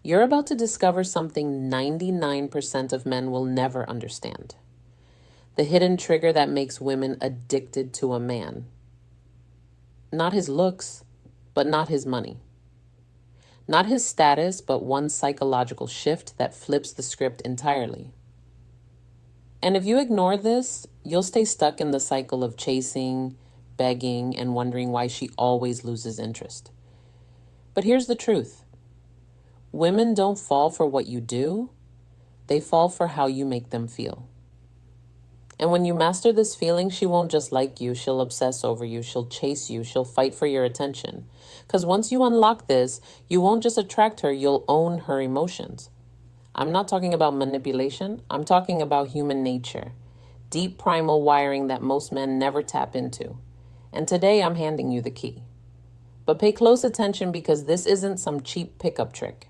You're about to discover something 99% of men will never understand. The hidden trigger that makes women addicted to a man. Not his looks, but not his money. Not his status, but one psychological shift that flips the script entirely. And if you ignore this, you'll stay stuck in the cycle of chasing, begging, and wondering why she always loses interest. But here's the truth. Women don't fall for what you do, they fall for how you make them feel. And when you master this feeling, she won't just like you, she'll obsess over you, she'll chase you, she'll fight for your attention. Because once you unlock this, you won't just attract her, you'll own her emotions. I'm not talking about manipulation, I'm talking about human nature. Deep primal wiring that most men never tap into. And today I'm handing you the key. But pay close attention because this isn't some cheap pickup trick.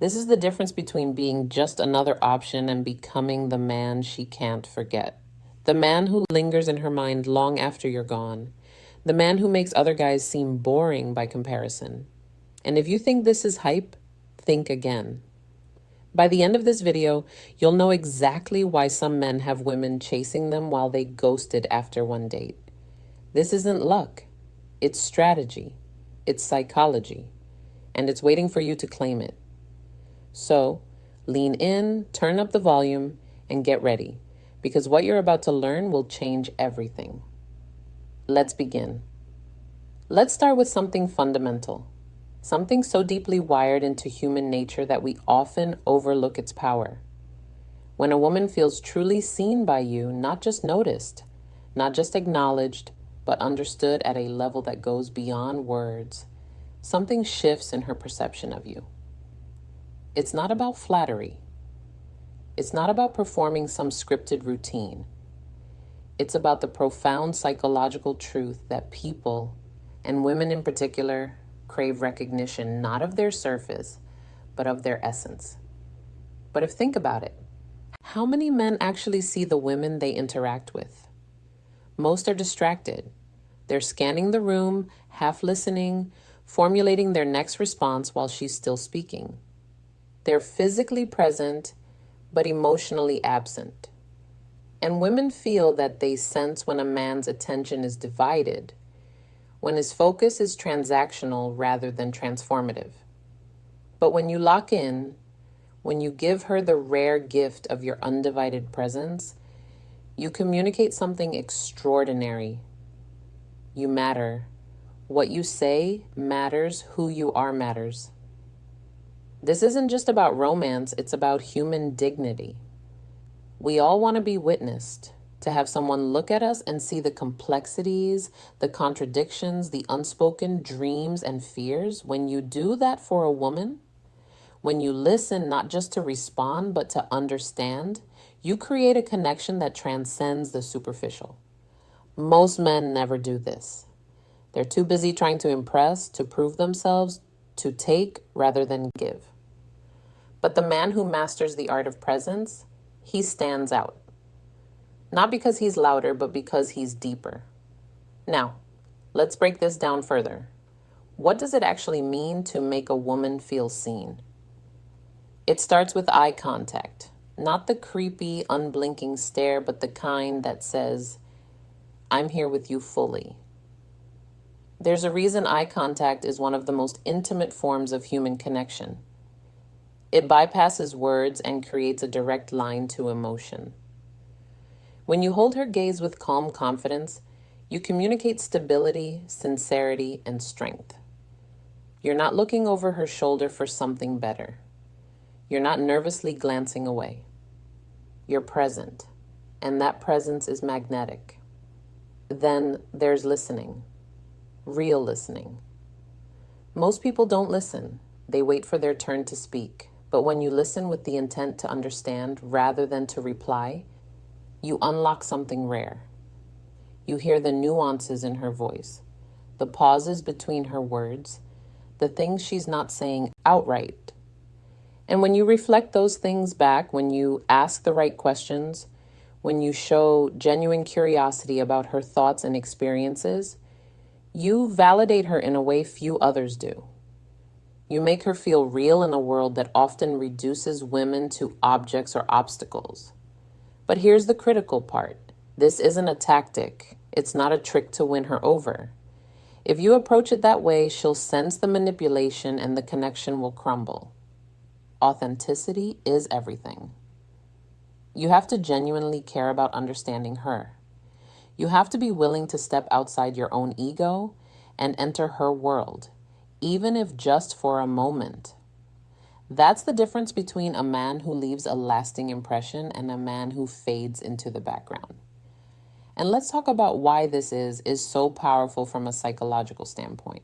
This is the difference between being just another option and becoming the man she can't forget. The man who lingers in her mind long after you're gone. The man who makes other guys seem boring by comparison. And if you think this is hype, think again. By the end of this video, you'll know exactly why some men have women chasing them while they ghosted after one date. This isn't luck. It's strategy. It's psychology. And it's waiting for you to claim it. So, lean in, turn up the volume, and get ready. Because what you're about to learn will change everything. Let's begin. Let's start with something fundamental. Something so deeply wired into human nature that we often overlook its power. When a woman feels truly seen by you, not just noticed, not just acknowledged, but understood at a level that goes beyond words, something shifts in her perception of you. It's not about flattery. It's not about performing some scripted routine. It's about the profound psychological truth that people, and women in particular, crave recognition not of their surface, but of their essence. But think about it, how many men actually see the women they interact with? Most are distracted. They're scanning the room, half listening, formulating their next response while she's still speaking. They're physically present, but emotionally absent. And women feel that they sense when a man's attention is divided, when his focus is transactional rather than transformative. But when you lock in, when you give her the rare gift of your undivided presence, you communicate something extraordinary. You matter. What you say matters. Who you are matters. This isn't just about romance, it's about human dignity. We all want to be witnessed, to have someone look at us and see the complexities, the contradictions, the unspoken dreams and fears. When you do that for a woman, when you listen not just to respond, but to understand, you create a connection that transcends the superficial. Most men never do this. They're too busy trying to impress, to prove themselves, to take rather than give. But the man who masters the art of presence, he stands out. Not because he's louder, but because he's deeper. Now, let's break this down further. What does it actually mean to make a woman feel seen? It starts with eye contact. Not the creepy, unblinking stare, but the kind that says, I'm here with you fully. There's a reason eye contact is one of the most intimate forms of human connection. It bypasses words and creates a direct line to emotion. When you hold her gaze with calm confidence, you communicate stability, sincerity, and strength. You're not looking over her shoulder for something better. You're not nervously glancing away. You're present, and that presence is magnetic. Then there's listening, real listening. Most people don't listen. They wait for their turn to speak. But when you listen with the intent to understand rather than to reply, you unlock something rare. You hear the nuances in her voice, the pauses between her words, the things she's not saying outright. And when you reflect those things back, when you ask the right questions, when you show genuine curiosity about her thoughts and experiences, you validate her in a way few others do. You make her feel real in a world that often reduces women to objects or obstacles. But here's the critical part. This isn't a tactic. It's not a trick to win her over. If you approach it that way, she'll sense the manipulation and the connection will crumble. Authenticity is everything. You have to genuinely care about understanding her. You have to be willing to step outside your own ego and enter her world, even if just for a moment. That's the difference between a man who leaves a lasting impression and a man who fades into the background. And let's talk about why this is so powerful from a psychological standpoint.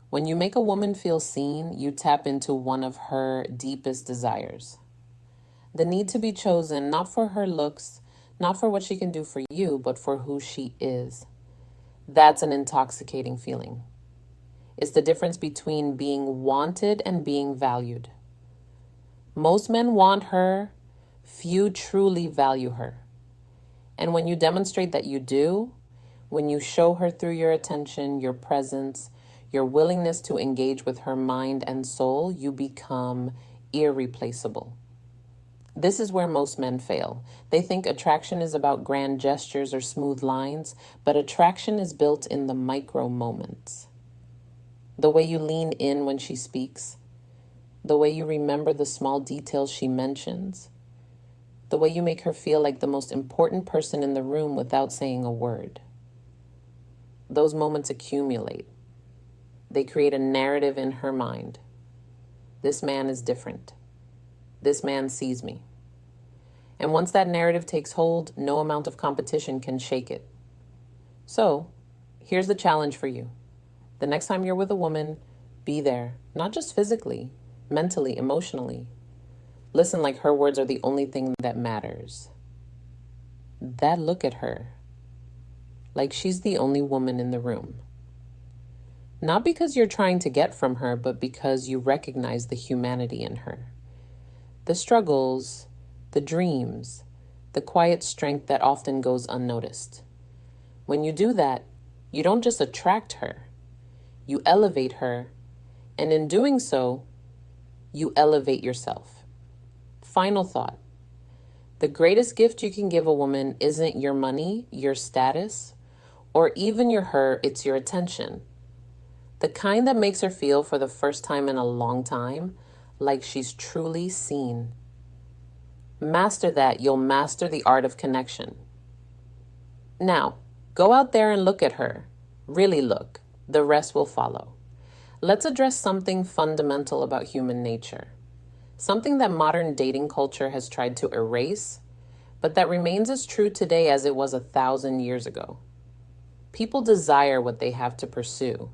When you make a woman feel seen, you tap into one of her deepest desires. The need to be chosen, not for her looks, not for what she can do for you, but for who she is. That's an intoxicating feeling. It's the difference between being wanted and being valued. Most men want her, few truly value her. And when you demonstrate that you do, when you show her through your attention, your presence, your willingness to engage with her mind and soul, you become irreplaceable. This is where most men fail. They think attraction is about grand gestures or smooth lines, but attraction is built in the micro moments. The way you lean in when she speaks, the way you remember the small details she mentions, the way you make her feel like the most important person in the room without saying a word. Those moments accumulate. They create a narrative in her mind. This man is different. This man sees me. And once that narrative takes hold, no amount of competition can shake it. So, here's the challenge for you. The next time you're with a woman, be there, not just physically, mentally, emotionally. Listen like her words are the only thing that matters. That look at her, like she's the only woman in the room. Not because you're trying to get from her, but because you recognize the humanity in her. The struggles, the dreams, the quiet strength that often goes unnoticed. When you do that, you don't just attract her, you elevate her, and in doing so, you elevate yourself. Final thought. The greatest gift you can give a woman isn't your money, your status, or even it's your attention. The kind that makes her feel for the first time in a long time, like she's truly seen. Master that, you'll master the art of connection. Now, go out there and look at her. Really look. The rest will follow. Let's address something fundamental about human nature. Something that modern dating culture has tried to erase, but that remains as true today as it was 1,000 years ago. People desire what they have to pursue.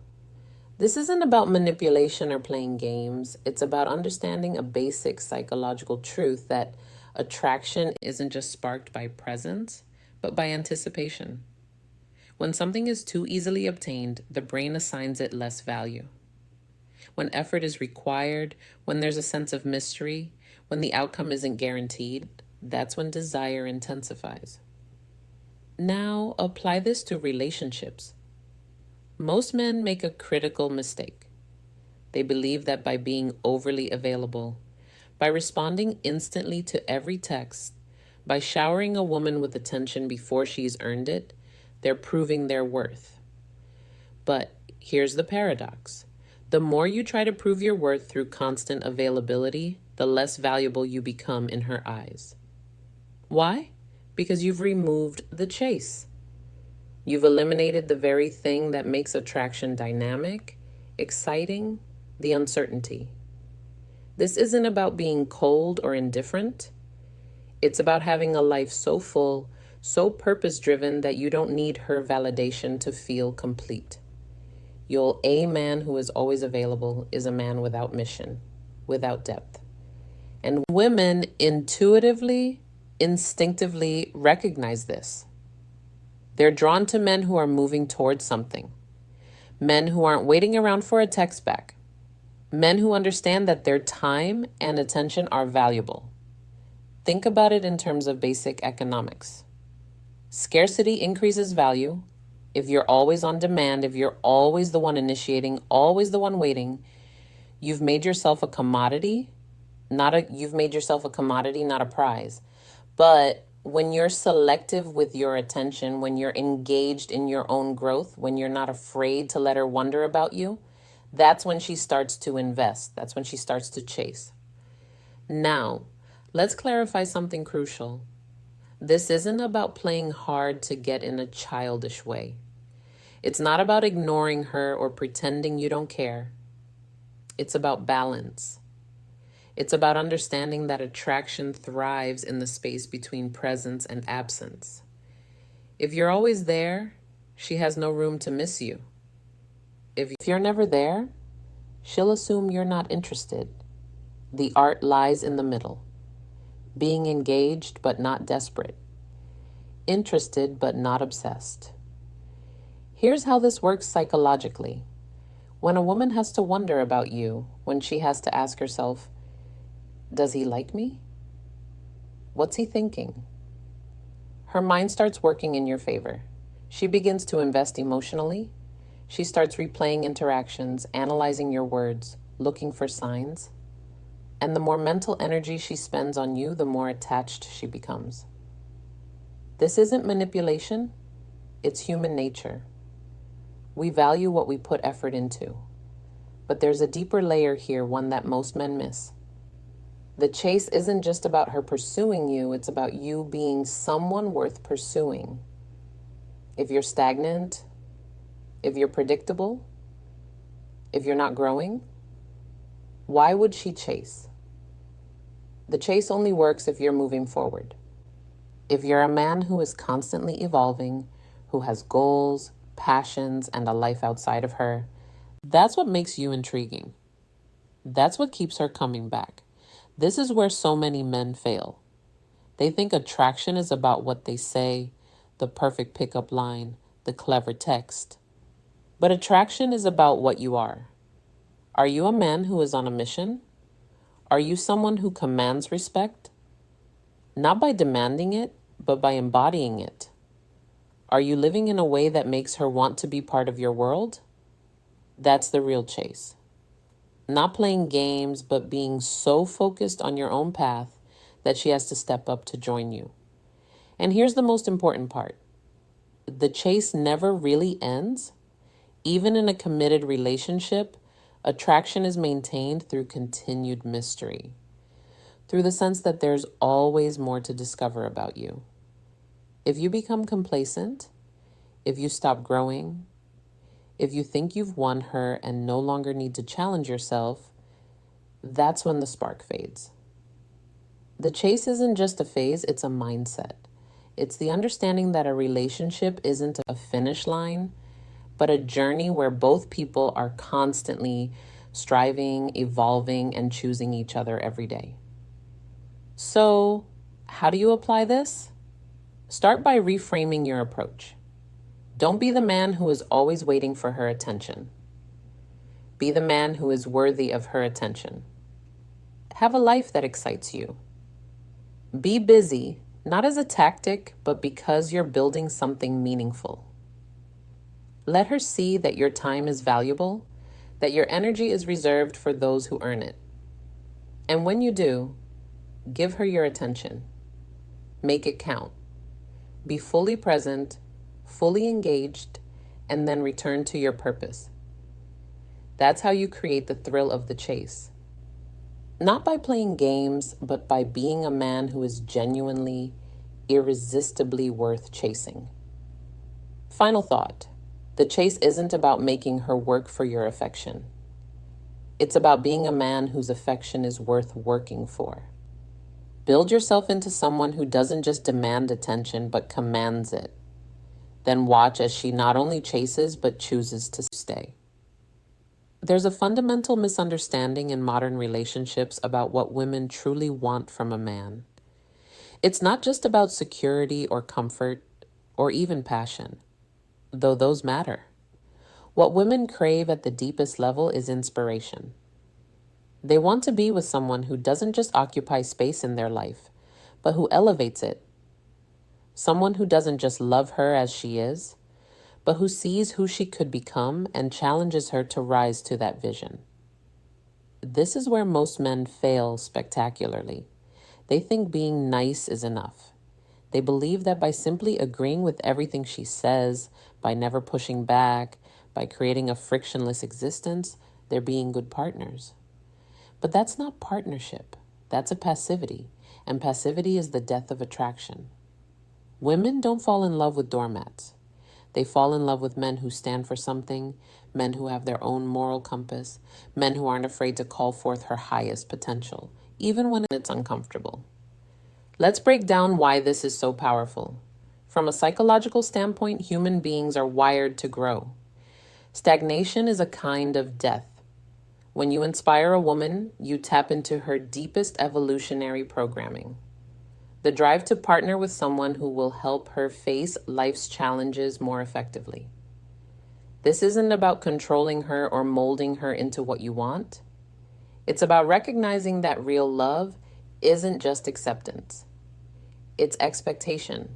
This isn't about manipulation or playing games. It's about understanding a basic psychological truth that attraction isn't just sparked by presence, but by anticipation. When something is too easily obtained, the brain assigns it less value. When effort is required, when there's a sense of mystery, when the outcome isn't guaranteed, that's when desire intensifies. Now, apply this to relationships. Most men make a critical mistake. They believe that by being overly available, by responding instantly to every text, by showering a woman with attention before she's earned it, they're proving their worth. But here's the paradox. The more you try to prove your worth through constant availability, the less valuable you become in her eyes. Why? Because you've removed the chase. You've eliminated the very thing that makes attraction dynamic, exciting, the uncertainty. This isn't about being cold or indifferent. It's about having a life so full, so purpose-driven that you don't need her validation to feel complete. A man who is always available is a man without mission, without depth. And women intuitively, instinctively recognize this. They're drawn to men who are moving towards something. Men who aren't waiting around for a text back. Men who understand that their time and attention are valuable. Think about it in terms of basic economics. Scarcity increases value. If you're always on demand, if you're always the one initiating, always the one waiting, You've made yourself a commodity, you've made yourself a commodity, not a prize. But when you're selective with your attention, when you're engaged in your own growth, when you're not afraid to let her wonder about you, that's when she starts to invest. That's when she starts to chase. Now, let's clarify something crucial. This isn't about playing hard to get in a childish way. It's not about ignoring her or pretending you don't care. It's about balance. It's about understanding that attraction thrives in the space between presence and absence. If you're always there, she has no room to miss you. If you're never there, she'll assume you're not interested. The art lies in the middle. Being engaged but not desperate. Interested but not obsessed. Here's how this works psychologically. When a woman has to wonder about you, when she has to ask herself, does he like me? What's he thinking? Her mind starts working in your favor. She begins to invest emotionally. She starts replaying interactions, analyzing your words, looking for signs. And the more mental energy she spends on you, the more attached she becomes. This isn't manipulation. It's human nature. We value what we put effort into. But there's a deeper layer here, one that most men miss. The chase isn't just about her pursuing you, it's about you being someone worth pursuing. If you're stagnant, if you're predictable, if you're not growing, why would she chase? The chase only works if you're moving forward. If you're a man who is constantly evolving, who has goals, passions, and a life outside of her, that's what makes you intriguing. That's what keeps her coming back. This is where so many men fail. They think attraction is about what they say, the perfect pickup line, the clever text. But attraction is about what you are. Are you a man who is on a mission? Are you someone who commands respect? Not by demanding it, but by embodying it. Are you living in a way that makes her want to be part of your world? That's the real chase. Not playing games, but being so focused on your own path that she has to step up to join you. And here's the most important part. The chase never really ends. Even in a committed relationship, attraction is maintained through continued mystery, through the sense that there's always more to discover about you. If you become complacent, if you stop growing, if you think you've won her and no longer need to challenge yourself, that's when the spark fades. The chase isn't just a phase, it's a mindset. It's the understanding that a relationship isn't a finish line, but a journey where both people are constantly striving, evolving, and choosing each other every day. So, how do you apply this? Start by reframing your approach. Don't be the man who is always waiting for her attention. Be the man who is worthy of her attention. Have a life that excites you. Be busy, not as a tactic, but because you're building something meaningful. Let her see that your time is valuable, that your energy is reserved for those who earn it. And when you do, give her your attention. Make it count. Be fully present, fully engaged, and then return to your purpose. That's how you create the thrill of the chase. Not by playing games, but by being a man who is genuinely, irresistibly worth chasing. Final thought. The chase isn't about making her work for your affection. It's about being a man whose affection is worth working for. Build yourself into someone who doesn't just demand attention, but commands it. Then watch as she not only chases, but chooses to stay. There's a fundamental misunderstanding in modern relationships about what women truly want from a man. It's not just about security or comfort or even passion, though those matter. What women crave at the deepest level is inspiration. They want to be with someone who doesn't just occupy space in their life, but who elevates it. Someone who doesn't just love her as she is, but who sees who she could become and challenges her to rise to that vision. This is where most men fail spectacularly. They think being nice is enough. They believe that by simply agreeing with everything she says, by never pushing back, by creating a frictionless existence, they're being good partners. But that's not partnership. That's a passivity, and passivity is the death of attraction. Women don't fall in love with doormats. They fall in love with men who stand for something, men who have their own moral compass, men who aren't afraid to call forth her highest potential, even when it's uncomfortable. Let's break down why this is so powerful. From a psychological standpoint, human beings are wired to grow. Stagnation is a kind of death. When you inspire a woman, you tap into her deepest evolutionary programming. The drive to partner with someone who will help her face life's challenges more effectively. This isn't about controlling her or molding her into what you want. It's about recognizing that real love isn't just acceptance. It's expectation.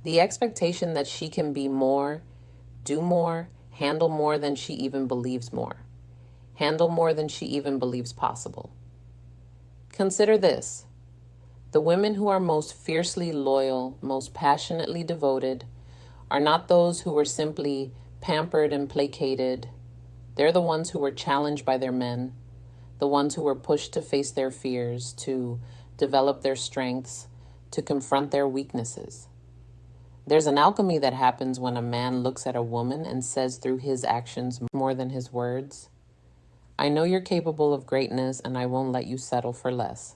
The expectation that she can be more, do more, handle more than she even believes more. Handle more than she even believes possible. Consider this. The women who are most fiercely loyal, most passionately devoted, are not those who were simply pampered and placated. They're the ones who were challenged by their men, the ones who were pushed to face their fears, to develop their strengths, to confront their weaknesses. There's an alchemy that happens when a man looks at a woman and says through his actions more than his words, "I know you're capable of greatness and I won't let you settle for less."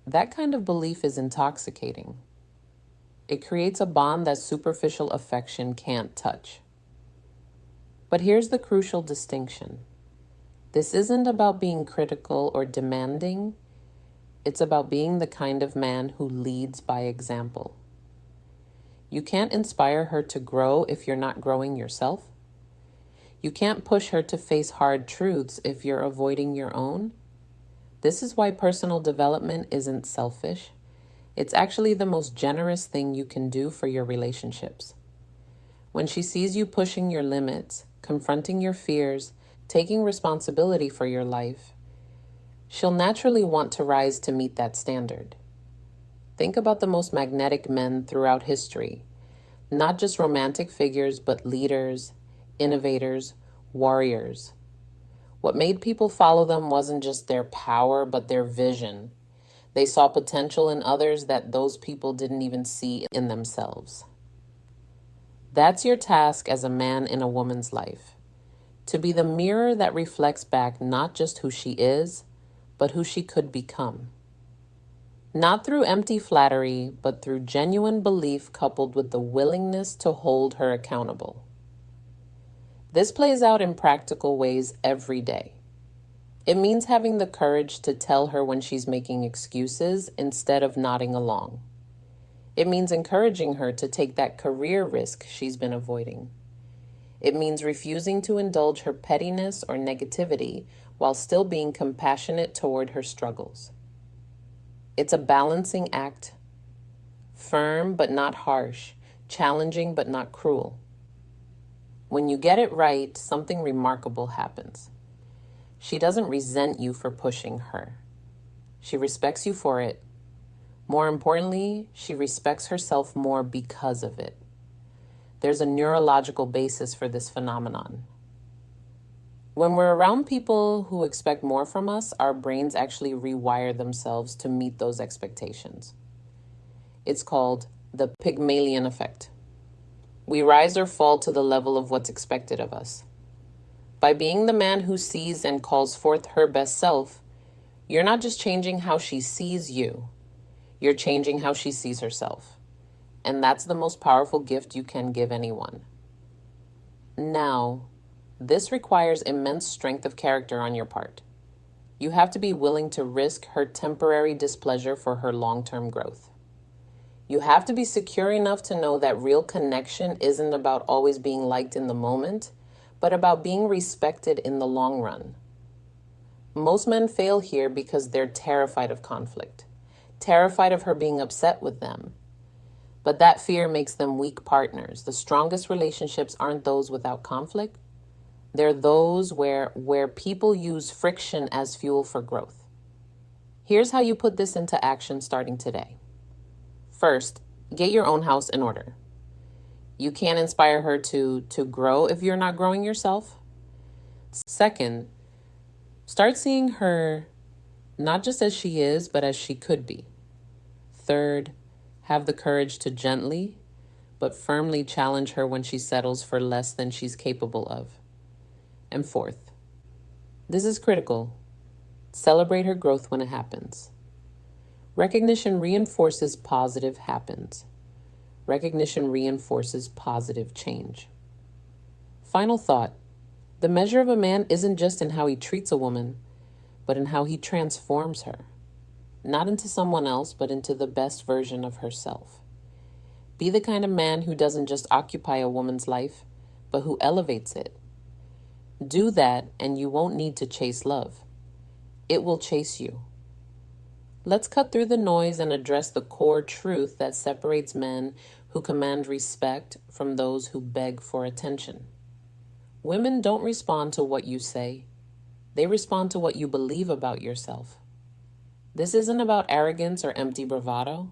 That kind of belief is intoxicating. It creates a bond that superficial affection can't touch. But here's the crucial distinction. This isn't about being critical or demanding. It's about being the kind of man who leads by example. You can't inspire her to grow if you're not growing yourself. You can't push her to face hard truths if you're avoiding your own. This is why personal development isn't selfish. It's actually the most generous thing you can do for your relationships. When she sees you pushing your limits, confronting your fears, taking responsibility for your life, she'll naturally want to rise to meet that standard. Think about the most magnetic men throughout history, not just romantic figures, but leaders, innovators, warriors. What made people follow them wasn't just their power, but their vision. They saw potential in others that those people didn't even see in themselves. That's your task as a man in a woman's life, to be the mirror that reflects back not just who she is, but who she could become. Not through empty flattery, but through genuine belief coupled with the willingness to hold her accountable. This plays out in practical ways every day. It means having the courage to tell her when she's making excuses instead of nodding along. It means encouraging her to take that career risk she's been avoiding. It means refusing to indulge her pettiness or negativity while still being compassionate toward her struggles. It's a balancing act, firm but not harsh, challenging but not cruel. When you get it right, something remarkable happens. She doesn't resent you for pushing her. She respects you for it. More importantly, she respects herself more because of it. There's a neurological basis for this phenomenon. When we're around people who expect more from us, our brains actually rewire themselves to meet those expectations. It's called the Pygmalion effect. We rise or fall to the level of what's expected of us. By being the man who sees and calls forth her best self, you're not just changing how she sees you, you're changing how she sees herself. And that's the most powerful gift you can give anyone. Now, this requires immense strength of character on your part. You have to be willing to risk her temporary displeasure for her long-term growth. You have to be secure enough to know that real connection isn't about always being liked in the moment, but about being respected in the long run. Most men fail here because they're terrified of conflict, terrified of her being upset with them. But that fear makes them weak partners. The strongest relationships aren't those without conflict. They're those where people use friction as fuel for growth. Here's how you put this into action starting today. First, get your own house in order. You can't inspire her to grow if you're not growing yourself. Second, start seeing her not just as she is, but as she could be. Third, have the courage to gently but firmly challenge her when she settles for less than she's capable of. And fourth, this is critical, celebrate her growth when it happens. Recognition reinforces positive happens. Recognition reinforces positive change. Final thought, the measure of a man isn't just in how he treats a woman, but in how he transforms her. Not into someone else, but into the best version of herself. Be the kind of man who doesn't just occupy a woman's life, but who elevates it. Do that, and you won't need to chase love. It will chase you. Let's cut through the noise and address the core truth that separates men who command respect from those who beg for attention. Women don't respond to what you say. They respond to what you believe about yourself. This isn't about arrogance or empty bravado.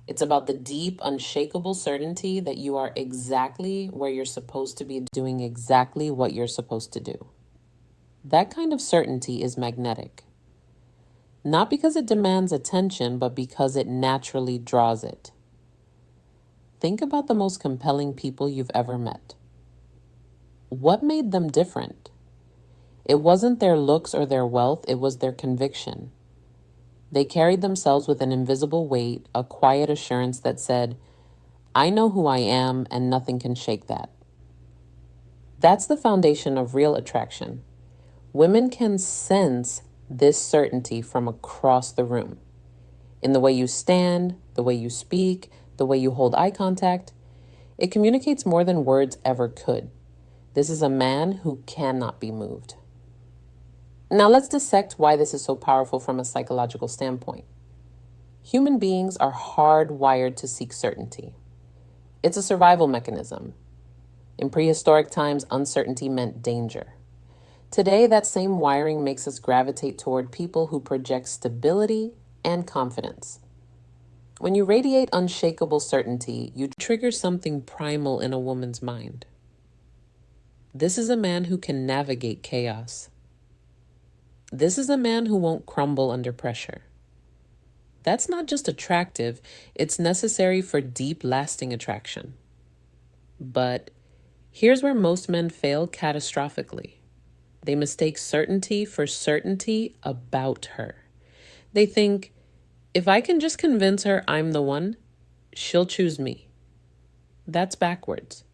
It's about the deep, unshakable certainty that you are exactly where you're supposed to be, doing exactly what you're supposed to do. That kind of certainty is magnetic. Not because it demands attention, but because it naturally draws it. Think about the most compelling people you've ever met. What made them different? It wasn't their looks or their wealth, it was their conviction. They carried themselves with an invisible weight, a quiet assurance that said, I know who I am and nothing can shake that. That's the foundation of real attraction. Women can sense this certainty from across the room. In the way you stand, the way you speak, the way you hold eye contact. It communicates more than words ever could. This is a man who cannot be moved. Now let's dissect why this is so powerful from a psychological standpoint. Human beings are hardwired to seek certainty. It's a survival mechanism. In prehistoric times, uncertainty meant danger. Today, that same wiring makes us gravitate toward people who project stability and confidence. When you radiate unshakable certainty, you trigger something primal in a woman's mind. This is a man who can navigate chaos. This is a man who won't crumble under pressure. That's not just attractive, it's necessary for deep, lasting attraction. But here's where most men fail catastrophically. They mistake certainty for certainty about her. They think, if I can just convince her I'm the one, she'll choose me. That's backwards.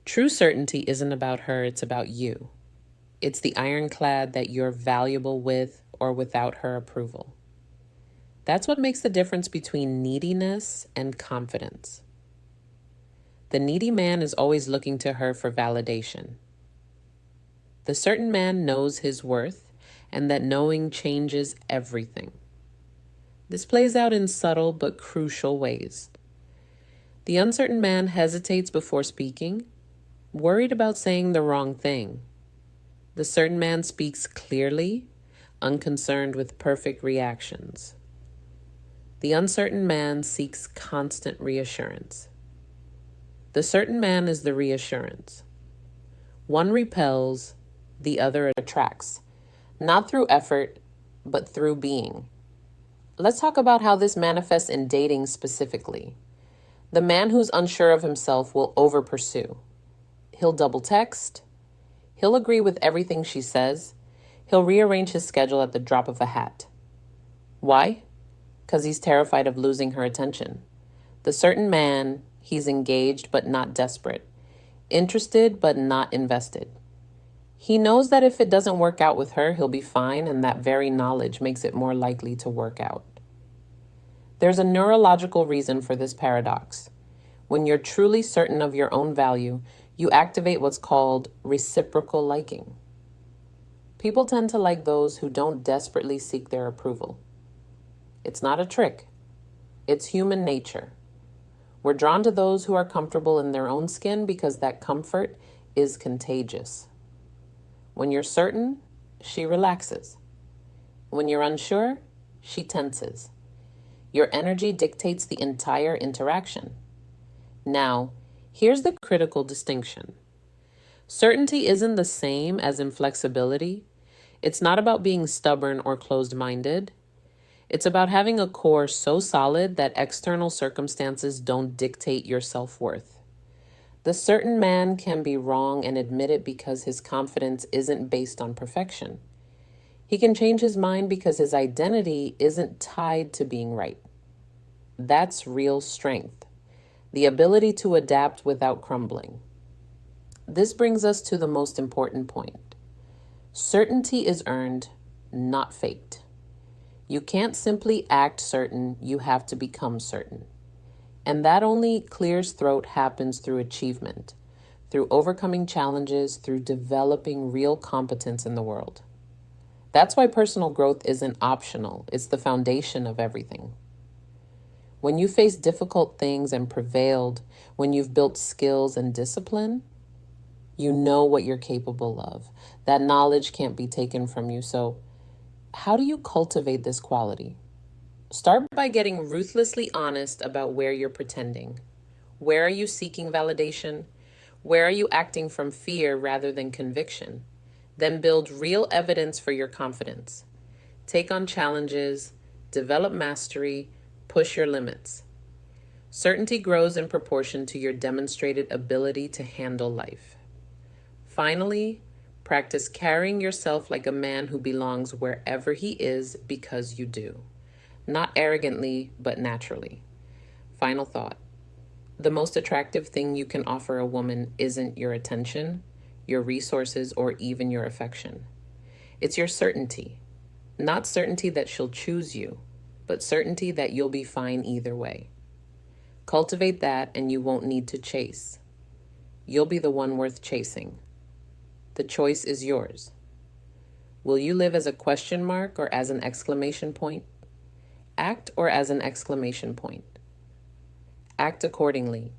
True certainty isn't about her, it's about you. It's the ironclad that you're valuable with or without her approval. That's what makes the difference between neediness and confidence. The needy man is always looking to her for validation. The certain man knows his worth, and that knowing changes everything. This plays out in subtle but crucial ways. The uncertain man hesitates before speaking, worried about saying the wrong thing. The certain man speaks clearly, unconcerned with perfect reactions. The uncertain man seeks constant reassurance. The certain man is the reassurance. One repels, the other attracts, not through effort, but through being. Let's talk about how this manifests in dating specifically. The man who's unsure of himself will over-pursue. He'll double text. He'll agree with everything she says. He'll rearrange his schedule at the drop of a hat. Why? Because he's terrified of losing her attention. The certain man, he's engaged but not desperate. Interested but not invested. He knows that if it doesn't work out with her, he'll be fine, and that very knowledge makes it more likely to work out. There's a neurological reason for this paradox. When you're truly certain of your own value, you activate what's called reciprocal liking. People tend to like those who don't desperately seek their approval. It's not a trick. It's human nature. We're drawn to those who are comfortable in their own skin because that comfort is contagious. When you're certain, she relaxes. When you're unsure, she tenses. Your energy dictates the entire interaction. Now, here's the critical distinction. Certainty isn't the same as inflexibility. It's not about being stubborn or closed-minded. It's about having a core so solid that external circumstances don't dictate your self-worth. The certain man can be wrong and admit it because his confidence isn't based on perfection. He can change his mind because his identity isn't tied to being right. That's real strength, the ability to adapt without crumbling. This brings us to the most important point. Certainty is earned, not faked. You can't simply act certain, you have to become certain. And that only clears throat happens through achievement, through overcoming challenges, through developing real competence in the world. That's why personal growth isn't optional, it's the foundation of everything. When you face difficult things and prevailed, when you've built skills and discipline, you know what you're capable of. That knowledge can't be taken from you. So how do you cultivate this quality? Start by getting ruthlessly honest about where you're pretending. Where are you seeking validation? Where are you acting from fear rather than conviction? Then build real evidence for your confidence. Take on challenges, develop mastery, push your limits. Certainty grows in proportion to your demonstrated ability to handle life. Finally, practice carrying yourself like a man who belongs wherever he is because you do. Not arrogantly, but naturally. Final thought. The most attractive thing you can offer a woman isn't your attention, your resources, or even your affection. It's your certainty. Not certainty that she'll choose you, but certainty that you'll be fine either way. Cultivate that and you won't need to chase. You'll be the one worth chasing. The choice is yours. Will you live as a question mark or as an exclamation point? Act or as an exclamation point. Act accordingly.